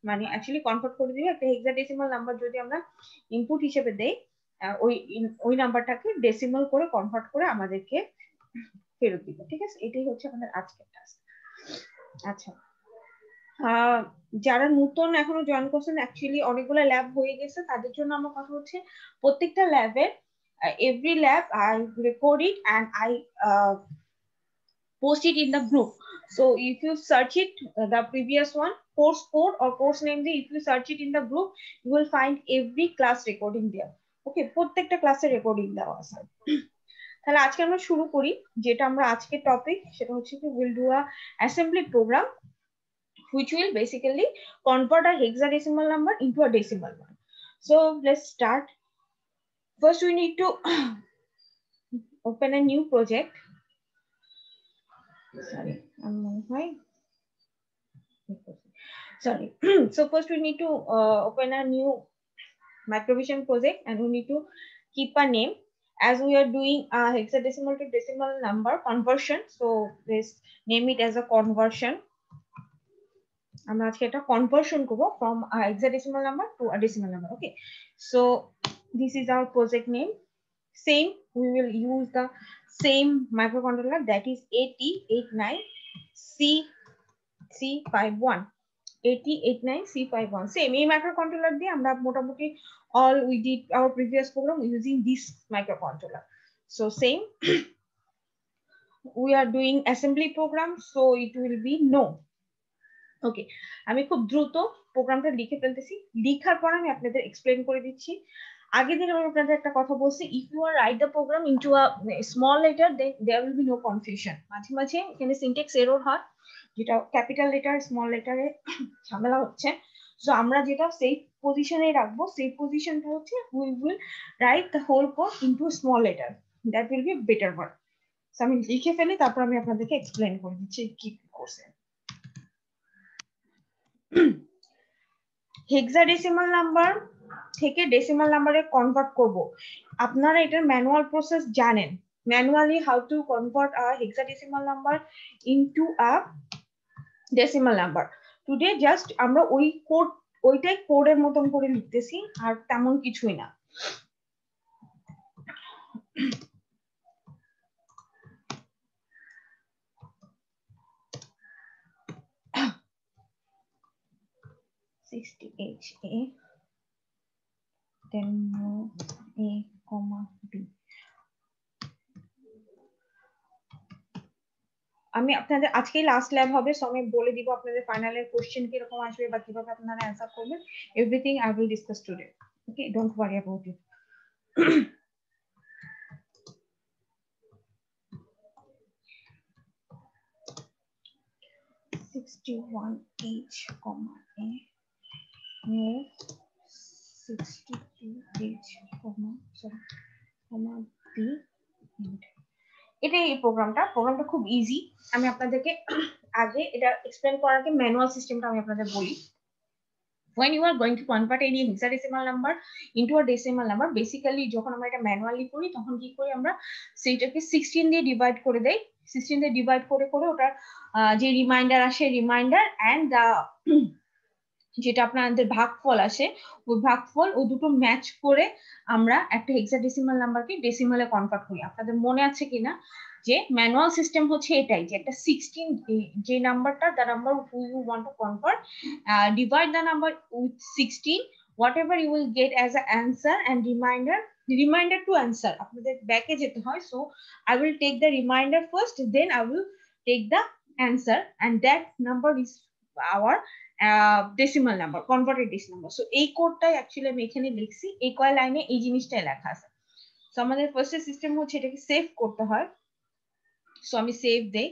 মানে actually convert করে দিবে একটা হেক্সাডেসিমাল নাম্বার যদি আমরা ইনপুট হিসেবে দেই, ওই নাম্বারটাকে ডেসিমাল করে কনভার্ট করে আমাদেরকে ফেরত দিবে। ঠিক আছে, এটাই হচ্ছে আমাদের আজকের টাস্ক। আচ্ছা, যারা নতুন এখনো জয়েন করছেন, অ্যাকচুয়ালি অনেকগুলো ল্যাব হয়ে গেছে, তাদের জন্য আমার কথা হচ্ছে প্রত্যেকটা ল্যাবের every lab I record it and I post it in the group. So if you search it, the previous one, course code or course name, if you search it in the group, you will find every class recording there. Okay, প্রত্যেকটা ক্লাসের recording দেওয়া আছে। তাহলে আজকে আমরা শুরু করি। যেটা আমরা আজকের টপিক সেটা হচ্ছে কি, will do a assembly program which will basically convert a hexadecimal number into a decimal one. So let's start. First we need to open a new project. Sorry, sorry. So first we need to open a new Microvision project, and we need to keep a name as we are doing a hexadecimal to decimal number conversion. So let's name it as a conversion. আমরা আজকে এটা conversion করব from a hexadecimal number to a decimal number. Okay, so this is our project name. Same, we will use the same microcontroller, that is AT89C51. AT89C51 same এই microcontroller দিয়ে আমরা মোটামুটি all we did our previous program using this microcontroller. So same, we are doing assembly program, so it will be no. ওকে, আমি খুব দ্রুত প্রোগ্রামটা লিখে ফেলতেছি, লিখার পর আমি আপনাদের এক্সপ্লেন করে দিচ্ছি। আগের দিন আমি আপনাদের একটা কথা বলছি, if you are write the program into a small letter then there will be no confusion. মাঝে মাঝে এখানে সিনট্যাক্স এরর হয়, যেটা ক্যাপিটাল লেটার স্মল লেটারে ঝামেলা হচ্ছে। সো আমরা যেটা সেফ পজিশনে রাখবো, সেফ পজিশনটা হচ্ছে we will write the whole code into small letter, that will be better one. So আমি লিখে ফেলি, তারপর আমি আপনাদেরকে এক্সপ্লেন করে দিচ্ছি কি করছে। হেক্সাডেসিমাল নাম্বার থেকে ডেসিমাল নাম্বারে কনভার্ট করব। আপনারা এটার ম্যানুয়াল প্রসেস জানেন, manually how to convert a hexadecimal number into a decimal number. Today just আমরা ওইটাই কোডের মতন করে লিখতেছি, আর তেমন কিছুই না। then A, B. আমি আপনাদের আজকেই লাস্ট ল্যাব হবে, সো আমি বলে দিব আপনাদের ফাইনালের কোশ্চেন কিরকম আসবে বা কিভাবে আপনারা অ্যান্সার করবেন। Everything I will discuss today. Okay, don't worry about it. (61H, A) move 62H, B. এটাই এই প্রোগ্রামটা খুব ইজি। আমি আপনাদেরকে আগে এটা এক্সপ্লেন করার আগে ম্যানুয়াল সিস্টেমটা আমি আপনাদের বলি। when you are going to convert any hexadecimal number into a decimal number, basically যখন আমরা এটা ম্যানুয়ালি করি তখন কি করি, আমরা সেইটাকে 16 দিয়ে ডিভাইড করে দেই। 16 দিয়ে ডিভাইড করে ওটার যে রিমাইন্ডার আসে, রিমাইন্ডার এন্ড যেটা আপনাদের ভাগফল আসে, ওই ভাগফল ও দুটো ম্যাচ করে আমরা একটা হেক্সাডেসিমাল নাম্বারকে ডেসিমালে কনভার্ট করি। আপনাদের মনে আছে কিনা যে ম্যানুয়াল সিস্টেম হচ্ছে এটাই, যে একটা 16 যে নাম্বারটা, the number who you want to convert, divide the number with 16, whatever you will get as an answer and reminder to answer আপনাদের ব্যাকে যেতে হয়। so I will take the reminder first, then I will take the answer, and that number is our decimal number, converted decimal number. So এই কোডটাই actually আমি এখানে লিখছি, এই কয় লাইনে এই জিনিসটাই লেখা আছে। সো আমাদের ফার্স্ট সিস্টেম হচ্ছে এটাকে সেভ করতে হয়। সো আমি সেভ দেই।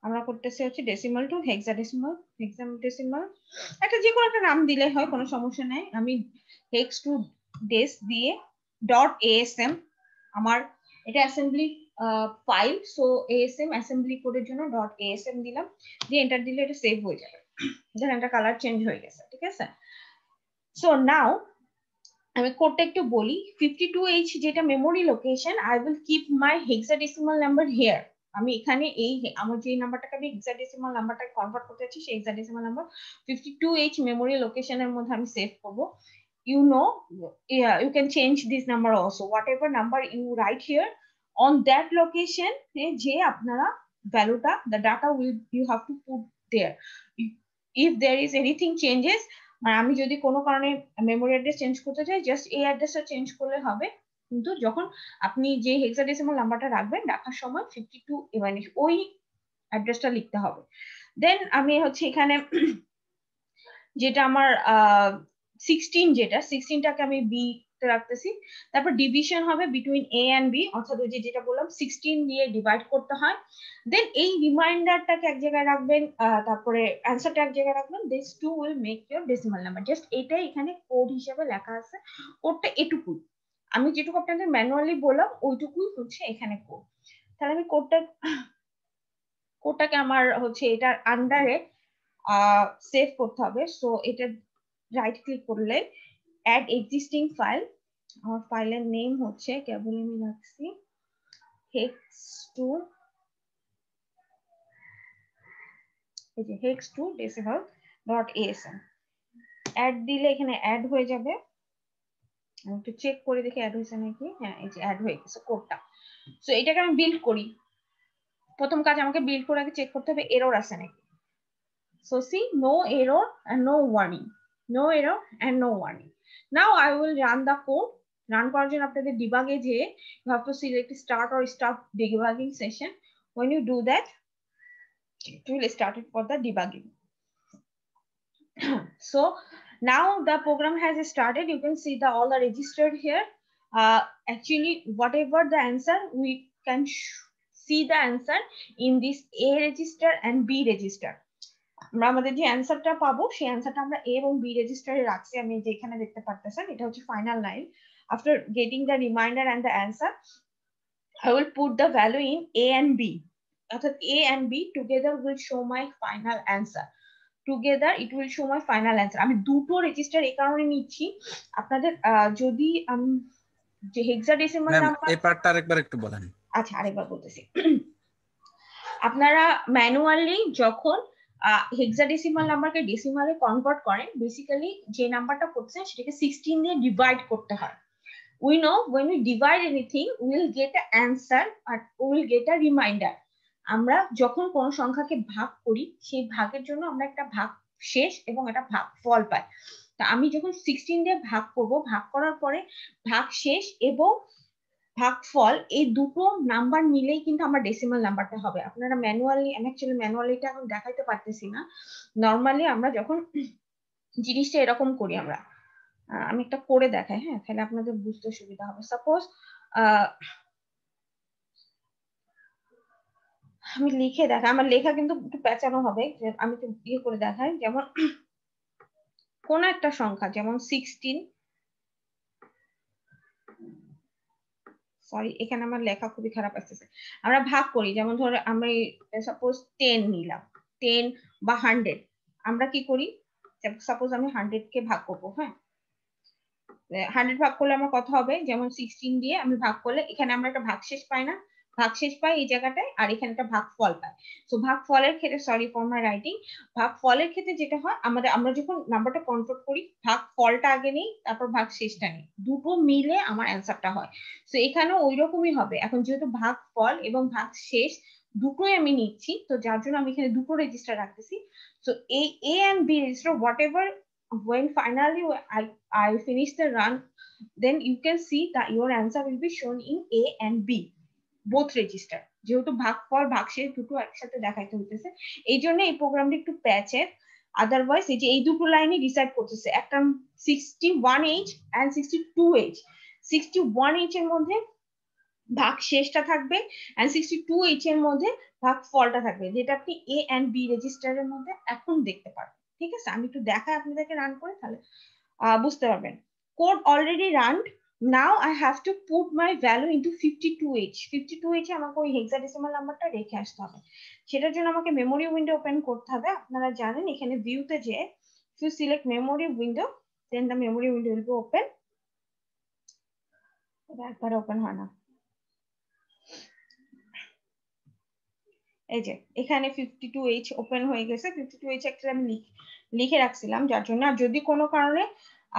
আমরা করতেছি হচ্ছে ডেসিমাল টু হেক্সাডেসিমাল, একটা যে কোনো একটা নাম দিলে হয়, কোনো সমস্যা নাই। আমি হেক্স টু ডেস দিয়ে .asm, আমার এটা assembly file, so asm assembly কোডের জন্য .asm দিলাম, দিয়ে এন্টার দিলে এটা সেভ হয়ে যাবে। দেখেন এটা কালার চেঞ্জ হয়ে গেছে, ঠিক আছে। সো নাও আমি কোডটা একটু বলি। 52H যেটা memory location, I will keep my hexadecimal number here. আমি এখানে এই আমার যে নাম্বারটাকে আমি হেক্সাডেসিমাল নাম্বারটাকে কনভার্ট করতে চাচ্ছি সেই হেক্সাডেসিমাল নাম্বার 52H মেমোরি লোকেশনের মধ্যে আমি সেভ করব। You know, yeah, you can change this number also. Whatever number you write here on that location, যে আপনারা ভ্যালুটা the data will you have to put there. If there is anything changes, মানে আমি যদি কোনো কারণে memory address change করতে চাই, জাস্ট এই অ্যাড্রেসটা চেঞ্জ করলে হবে। কিন্তু যখন আপনি যে হেক্সাডেসিমাল নাম্বারটা রাখবেন, রাখার সময় 52 মানে ওই অ্যাড্রেসটা লিখতে হবে। দেন আমি হচ্ছে এখানে যেটা আমার 16 যেটা 16টাকে আমি বি তে রাখতেছি। তারপর ডিভিশন হবে বিটুইন এ এন্ড বি, অর্থাৎ ওই যেটা বললাম 16 দিয়ে ডিভাইড করতে হয়। দেন এই রিমাইন্ডারটাকে এক জায়গায় রাখবেন, তারপরে অ্যানসারটা এক জায়গায় রাখবেন। This two will make your decimal number. Just এটাই এখানে কোড হিসেবে লেখা আছে। কোডটা এটুকুই, আমি যেটুকু আপনাদের ম্যানুয়ালি বললাম ওইটুকুই হচ্ছে এখানে কোড। তাহলে আমি কোডটাকে আমার হচ্ছে এটার আন্ডারে সেভ করতে হবে। সো এটা রাইট ক্লিক করলে অ্যাড এক্সিস্টিং ফাইল, আমার ফাইলের নেম হচ্ছে কেবল আমি রাখছি hex2decimal.asm। অ্যাড দিলে এখানে অ্যাড হয়ে যাবে। আমি একটু চেক করে দেখি অ্যাড হয়েছে নাকি। হ্যাঁ, এই যে অ্যাড হয়ে গেছে কোডটা। সো এটাকে আমি বিল্ড করি। প্রথম কাজ আমাকে বিল্ড করে আগে চেক করতে হবে এরর আছে নাকি। So see, no error and no warning. No error and no warning. Now I will run the code. Run করার জন্য আপনাদের ডিবাগে যে you have to select start or stop debugging session. When you do that, it will start it for the debugging. So now the program has started. You can see all the registered here. Actually, whatever the answer, we can see the answer in this A register and B register. আমরা আমাদের যে অ্যানসারটা পাবো সেই অ্যানসারটা আমরা এ এবং B রেজিস্টারে রাখছি। আমি যেখানে দেখতে পারতেছেন এটা হচ্ছে final line. After getting the reminder and the answer, I will put the value in A and B. অর্থাৎ A and B together will show my final answer. Together it will show my final answer. আমি দুটো register এই কারণে নিচ্ছি, আপনাদের যদি যে hexadecimal number এই পার্টটা আরেকবার একটু বলেন। আচ্ছা, আরেকবার বলতেছি। আপনারা ম্যানুয়ালি যখন হেক্সাডেসিমাল নাম্বারকে ডেসিমালে কনভার্ট করেন, বেসিক্যালি যে নাম্বারটা করছেন সেটাকে 16 দিয়ে ডিভাইড করতে হয়। We know when we divide anything, we will get an answer or we will get a reminder. আমরা যখন কোন সংখ্যাকে ভাগ করি সেই ভাগের জন্য আমরা একটা ভাগ শেষ এবং একটা ভাগ ফল পাই। তা আমি যখন 16 দিয়ে ভাগ করব, ভাগ করার পরে ভাগ শেষ এবং ভাগফল এই দুটো নাম্বার মিলেই কিন্তু আমার ডেসিমাল নাম্বারটা হবে। আপনারা ম্যানুয়ালি, আমি অ্যাকচুয়ালি ম্যানুয়ালিটা এখন দেখাইতে পারতেছি না। নরমালি আমরা যখন জিনিসটা এরকম করি, আমি একটা করে দেখাই, হ্যাঁ, তাহলে আপনাদের বুঝতে সুবিধা হবে। সাপোজ আমি লিখে দেখাই, আমার লেখা কিন্তু একটু পেঁচানো হবে, আমি একটু ইয়ে করে দেখাই। যেমন কোন একটা সংখ্যা, যেমন 16, সরি এখানে আমার লেখা খুবই খারাপ আসতেছে। আমরা ভাগ করি, যেমন ধরো আমি সাপোজ 10 নিলাম, 10 বা 100। আমরা কি করি, সাপোজ আমি 100 কে ভাগ করবো, হ্যাঁ, 100 ভাগ করলে আমার কত হবে, যেমন 16 দিয়ে আমি ভাগ করলে এখানে আমরা একটা ভাগশেষ পাই না, ভাগশেষ পাই এই জায়গাটায়, আর এখানে একটা ভাগফল পাই। সো ভাগফলের ক্ষেত্রে, সরি ফর মাই রাইটিং, ভাগফলের ক্ষেত্রে যেটা হয়, আমরা যখন নাম্বারটা কনভার্ট করি ভাগফলটা আগে নেই, তারপর ভাগশেষটা নেই, দুটো মিলে আমার অ্যান্সারটা হয়। সো এখানেও ওই রকমই হবে। এখন যেহেতু ভাগফল এবং ভাগশেষ দুটোই আমি নিচ্ছি, তো যার জন্য আমি এখানে দুটো রেজিস্টার রাখতেছি। সো এই A and B register, whatever, when finally I finish the run, then you can see that your answer will be shown in A and B both register. যেহেতু ভাগফল ভাগশেষ দুটো একসাথে দেখাইতে হইতেছে, এই জন্য এই প্রোগ্রামটা একটু প্যাচের। আদারওয়াইজ এই যে এই দুটো লাইনই ডিসাইড করতেছে, একটা 61H and 62H। 61H এর মধ্যে ভাগশেষটা থাকবে and 62H এর মধ্যে ভাগফলটা থাকবে, যেটা আপনি A and B রেজিস্টারের মধ্যে এখন দেখতে পারবেন। ঠিক আছে, আমি একটু দেখাই আপনাদেরকে রান করে, তাহলে বুঝতে পারবেন। Code already run. Now I have to put my value into 52H। 52H এ আমাকে ওই হেক্সাডেসিমাল নাম্বারটা রেখে আসতে হবে। সেটার জন্য আমাকে মেমোরি উইন্ডো ওপেন করতে হবে। আপনারা জানেন এখানে ভিউতে যে if you select memory window, then the memory window will be open. একবার ওপেন হয় না। এই যে এখানে 52H ওপেন হয়ে গেছে। 52H একটা আমি লিখে রাখছিলাম যার জন্য, আর যদি কোনো কারণে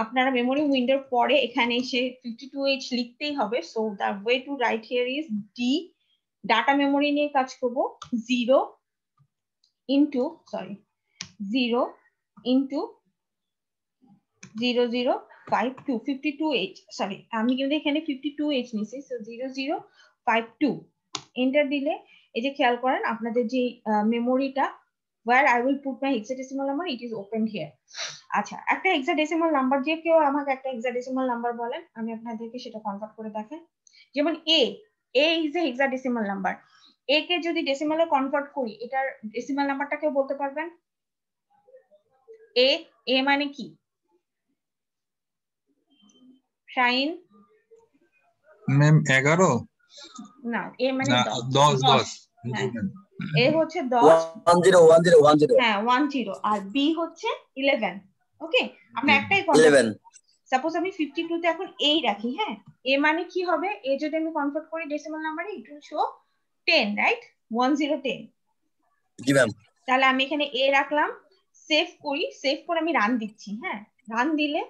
আপনারা মেমোরি উইন্ডোর পরে এখানে এসে 52H লিখতেই হবে। So the way to right here is D, data memory নিয়ে কাজ করব, 0 ইনটু 0052 52H, সরি আমি কিন্তু এখানে 52H নিছি। সো 0052 এন্টার দিলে এই যে খেয়াল করেন আপনাদের যে মেমোরিটা where I will put my hexadecimal number, it is opened here. আচ্ছা, একটা হেক্সাডেসিমাল নাম্বার, যে কেউ আমাকে একটা হেক্সাডেসিমাল নাম্বার বলেন, আমি আপনাদেরকে সেটা কনভার্ট করে দেখাই। যেমন a is a hexadecimal number, a কে যদি ডেসিমালে কনভার্ট করি, এটার ডেসিমাল নাম্বারটা কেউ বলতে পারবেন? a মানে কি? শাইন? ম্যাম 11? না, a মানে 10। হ্যাঁ, a হচ্ছে 10, 10 হ্যাঁ 10, আর b হচ্ছে 11। ওকে, আমরা একটাই 11। সাপোজ আমি 52 তে এখন a রাখি, হ্যাঁ, a মানে কি হবে? a যদি আমি কনভার্ট করি ডেসিমাল নাম্বারে, ইট will show 10, right? 1010। G ma'am. তাহলে আমি এখানে a রাখলাম, সেভ করি, সেভ করে আমি রান দিচ্ছি, হ্যাঁ, রান দিলে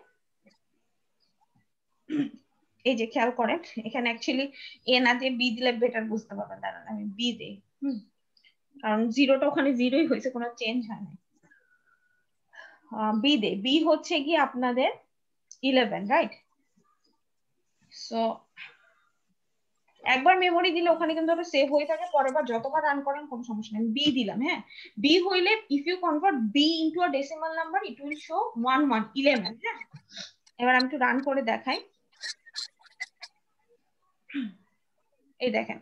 এই যে খেয়াল করেন এখানে অ্যাকচুয়ালি a না দিয়ে b দিলে বেটার বুঝতে পারবেন। দাঁড়ান আমি b দেই, কারণ জিরোটা ওখানে জিরোই হয়েছে, কোনো চেঞ্জ হয় না। বি দে, বি হচ্ছে কি আপনাদের 11, রাইট? সো একবার মেমোরি দিলে ওখানে কিন্তু সেভ হয়ে থাকে, পরের বার যতবার রান করেন কোনো সমস্যা নেই। বি দিলাম, হ্যাঁ, বি হইলে if you convert B into a decimal number, it will show 11, হ্যাঁ। এবার আমি একটু রান করে দেখাই, এই দেখেন।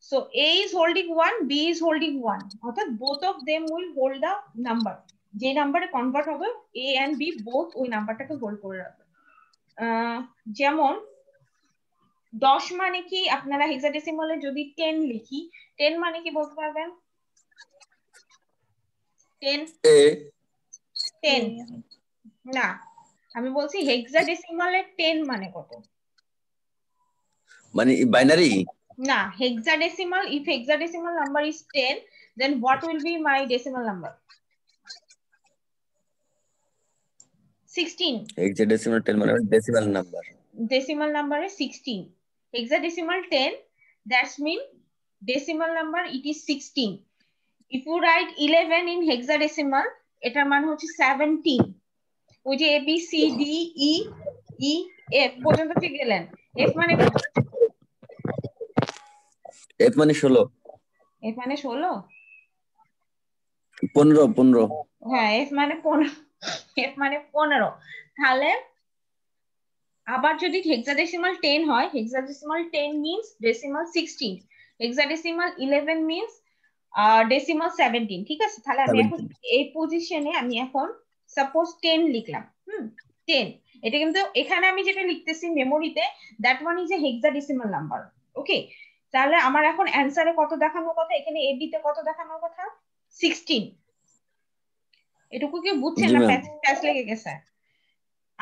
So a is holding 1, b is holding 1, অর্থাৎ both of them will hold the number, যে নাম্বারে কনভার্ট হবে a and b both ওই নাম্বারটাকে হোল্ড করে রাখবে। যেমন 10 মানে কি, আপনারা হেক্সাডেসিমালে যদি 10 লিখি, 10 মানে কি বলতে পারবেন? 10 না, আমি বলছি হেক্সাডেসিমালে 10 মানে কত? মানে বাইনারি? না, hexadecimal, if hexadecimal number is 10, then what will be my decimal number? 16. Hexadecimal 10 মানে decimal number. Decimal number is 16. Hexadecimal 10, that's mean decimal number it is 16. If you write 11 in hexadecimal, এটার মান হচ্ছে 17. ওই যে a b c d e e f পর্যন্ত ঠিক গেলেন, f মানে কত? f মানে 16। f মানে 16? 15। হ্যাঁ, f মানে 15, f মানে 15। তাহলে আবার যদি হেক্সাডেসিমাল 10 হয়, hexadecimal 10 means decimal 16, hexadecimal 11 means decimal 17, ঠিক আছে? তাহলে আমি এখন এই পজিশনে আমি এখন সাপোজ 10 লিখলাম, 10, এটা কিন্তু এখানে আমি যেটা লিখতেছি মেমোরিতে, that one is a hexadecimal number. Okay, তাহলে আমার এখন অ্যানসারে কত দেখানোর কথা? এখানে এ বি তে কত দেখানোর কথা? 16। এটুকু কি বুঝছেন না প্যাচ লেগে গেছে?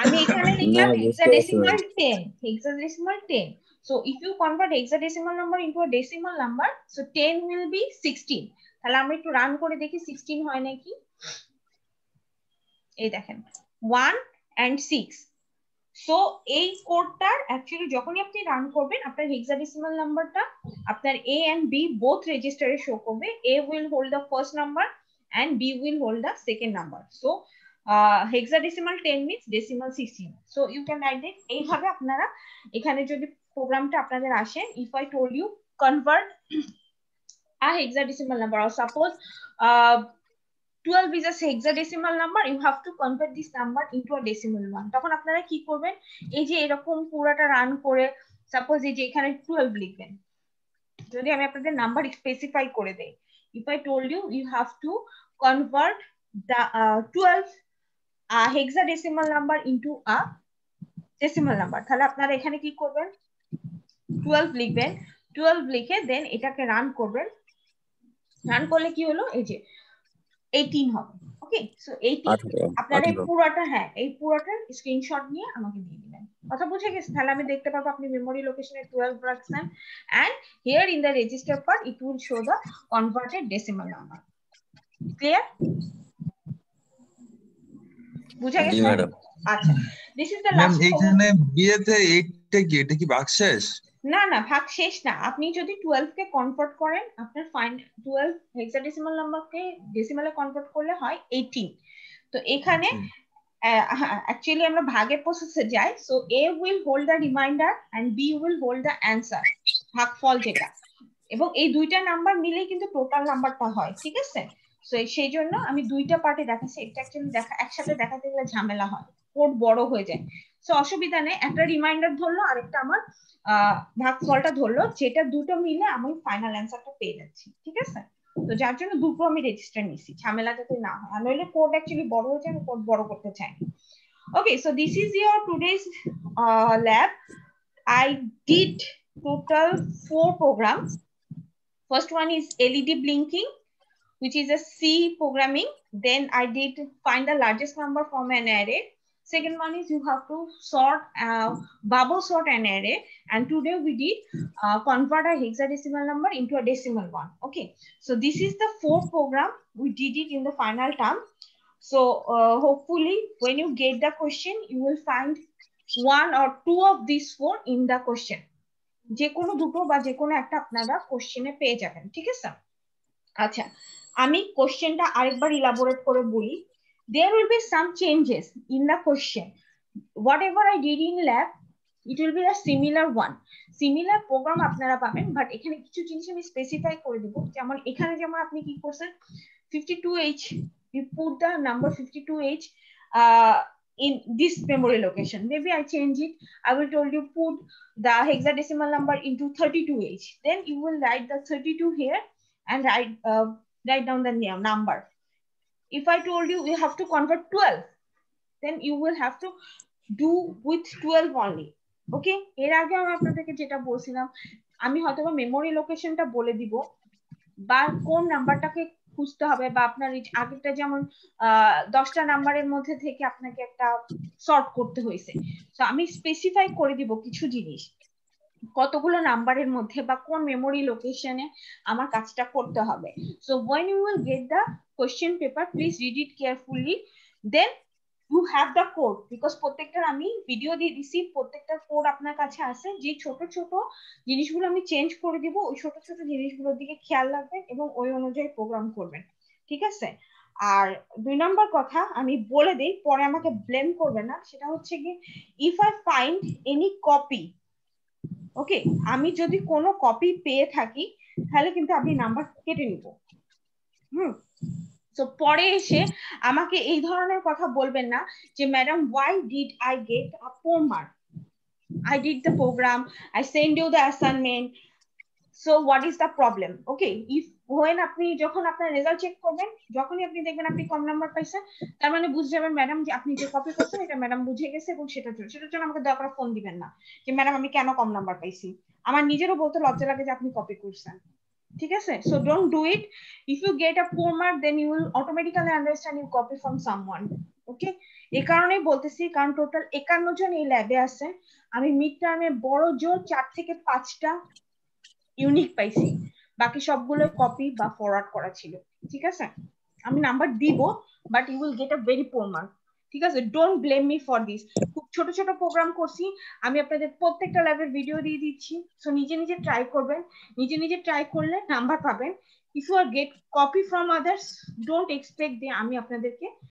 আমি এখানে লিখলাম hexadecimal 10, hexadecimal 10. So if you convert hexadecimal number into a decimal number, so 10 will be 16. তাহলে আমরা একটু রান করে দেখি 16 হয় নাকি। এই দেখেন 1 and 6। সো এই কোডটার অ্যাকচুয়ালি যখনই আপনি রান করবেন, আপনার হেক্সাডেসিমাল নাম্বারটা আপনার a and b both রেজিস্টারে শো করবে। a will hold the first number and b will hold the second number. So hexadecimal 10 means decimal 16. So you can write it এইভাবে। আপনারা এখানে যদি প্রোগ্রামটা আপনাদের আসে, if I told you convert a hexadecimal number, or suppose 12 is a hexadecimal number, you have to convert this number into a decimal one, তখন আপনারা কি করবেন? এই যে এরকম পুরোটা রান করে সাপোজ এই যে এখানে 12 লিখবেন, যদি আমি আপনাদের নাম্বার স্পেসিফাই করে দেই, if I told you you have to convert the 12 hexadecimal number into a decimal number, তাহলে আপনারা এখানে কি করবেন? 12 লিখবেন, 12 লিখে দেন এটাকে রান করবেন। রান করলে কি হলো? এই যে 18 হবে। ওকে, সো 18 আপনারা এই পুরোটা, হ্যাঁ এই পুরোটার স্ক্রিনশট নিয়ে আমাকে দিয়ে দিবেন। কথা বুঝে গেছে? তাহলে আমি দেখতে পাবো আপনি মেমোরি লোকেশনে 12 রাখছেন, and here in the register part it will show the converted decimal number. Clear? বুঝে জি গেছে? ম্যাডাম। আচ্ছা, this is the ma'am last program. এইখানে বিয়েতে 8টা কি, এটা কি ভাগশেষ? না না, ভাগ শেষ না। আপনি যদি 12 কে কনভার্ট করেন, আপনার 12 হেক্সাডেসিমাল নাম্বারকে ডেসিমালে কনভার্ট করলে হয় 18। তো এখানে actually আমরা ভাগের প্রসেসে যাই। So A will hold the remainder and B will hold the answer, ভাগফল যেটা, এবং এই দুইটা নাম্বার মিলেই কিন্তু টোটাল নাম্বারটা হয়, ঠিক আছে? সো সেই জন্য আমি দুইটা পার্টে দেখাচ্ছি। এটা অ্যাকচুয়ালি একসাথে দেখাতে গেলে ঝামেলা হয়, কোড বড় হয়ে যায়। সো অসুবিধা নেই, একটা রিমাইন্ডার ধরলো, আরেকটা আমার ভাগফলটা ধরলো, যেটা দুটো মিলে আমি ফাইনাল অ্যান্সারটা পেয়ে যাচ্ছি, ঠিক আছে? তো যার জন্য দুটো আমি রেজিস্টার নিছি, ঝামেলা যাতে না হয়, আর নইলে কোড অ্যাকচুয়ালি বড় হয়ে যায়, আমি কোড বড় করতে চাই। Okay, so this is your today's lab. I did total 4 programs. First one is LED blinking, which is a C programming. Then I did find the largest number from an array. Second one is you have to sort, bubble sort an array. And today we did convert a hexadecimal number into a decimal one. Okay, so this is the 4th program. We did it in the final term. So hopefully when you get the question, you will find 1 or 2 of these 4 in the question. যে কোনো দুটো বা যে কোনো একটা আপনারা কোশ্চেনে পেয়ে যাবেন, ঠিক আছে? আচ্ছা, আমি কোশ্চেনটা আরেকবার ইলাবোরেট করে বলি। There will be some changes in the question. Whatever I did in lab, it will be a similar one. Similar program আপনারা পাবেন, বাট এখানে কিছু জিনিস আমি স্পেসিফাই করে দিব। যেমন এখানে যেমন আপনি কি করছেন, 52H, you put the number 52H in this memory location. Maybe I change it. I will told you put the hexadecimal number into 32H. Then you will write the 32 here and write down the number. If I told you you have to convert 12, then you will have to do with 12 only. ওকে, এর আগে আমি আপনাদেরকে যেটা বলছিলাম, আমি হয়তো memory লোকেশনটা বলে দিব বা কোন নাম্বারটাকে খুঁজতে হবে, বা আপনার আগেরটা যেমন 10টা নাম্বারের মধ্যে থেকে আপনাকে একটা সর্ট করতে হয়েছে। তো আমি স্পেসিফাই করে দিব কিছু জিনিস, কতগুলো নাম্বারের মধ্যে বা কোন মেমোরি লোকেশনে আমার কাজটা করতে হবে। So when you will get the question paper, please read it carefully, then you have the code, because প্রত্যেকটার আমি ভিডিও দিয়ে দিছি, প্রত্যেকটার কোড আপনার কাছে আছে। যে ছোট ছোট জিনিসগুলো আমি চেঞ্জ করে দিব, ওই ছোট ছোট জিনিসগুলোর দিকে খেয়াল রাখবেন এবং ওই অনুযায়ী প্রোগ্রাম করবেন, ঠিক আছে? আর 2 নম্বর কথা আমি বলে দেই, পরে আমাকে ব্লেম করবে না, সেটা হচ্ছে কি, if I find any copy, okay, আমি যদি কোনো কপি পেয়ে থাকি, তাহলে কিন্তু আপনি নাম্বার কেটে নিব। তো পরে এসে আমাকে এই ধরনের কথা বলবেন না যে madam why did I get a poor mark? I did the program, I send you the assignment, so what is the problem? Okay, if when আপনি যখন আপনার রেজাল্ট চেক করবেন, যখনই আপনি দেখবেন আপনি কম নাম্বার পাইছেন, তার মানে বুঝে যাবেন ম্যাডাম যে আপনি যে কপি করছেন এটা ম্যাডাম বুঝে গেছে, এবং সেটার জন্য আমাকে দয়া করে ফোন দিবেন না যে ম্যাডাম আমি কেন কম নাম্বার পাইছি। আমার নিজেরও বলতে লজ্জা লাগে যে আপনি কপি করছেন, ঠিক আছে? So don't do it. If you get a poor mark, then you will automatically understand you copy from someone. Okay, এই কারণেই বলতেছি, কারণ টোটাল 51 জন এই ল্যাবে আছে। আমি মিড টার্মে বড় জোর 4 থেকে 5টা ইউনিক পাইছি, বাকি সবগুলো কপি বা ফরওয়ার্ড করা ছিল, ঠিক আছে? আমি নাম্বার দিব, but you will get a very poor mark, ঠিক আছে? Don't blame me for this. খুব ছোট ছোট প্রোগ্রাম করছি আমি, আপনাদের প্রত্যেকটা ল্যাবের ভিডিও দিয়ে দিচ্ছি। সো নিজে নিজে ট্রাই করবেন, নিজে নিজে ট্রাই করলে নাম্বার পাবেন। If you are get copy from others, don't expect যে আমি আপনাদেরকে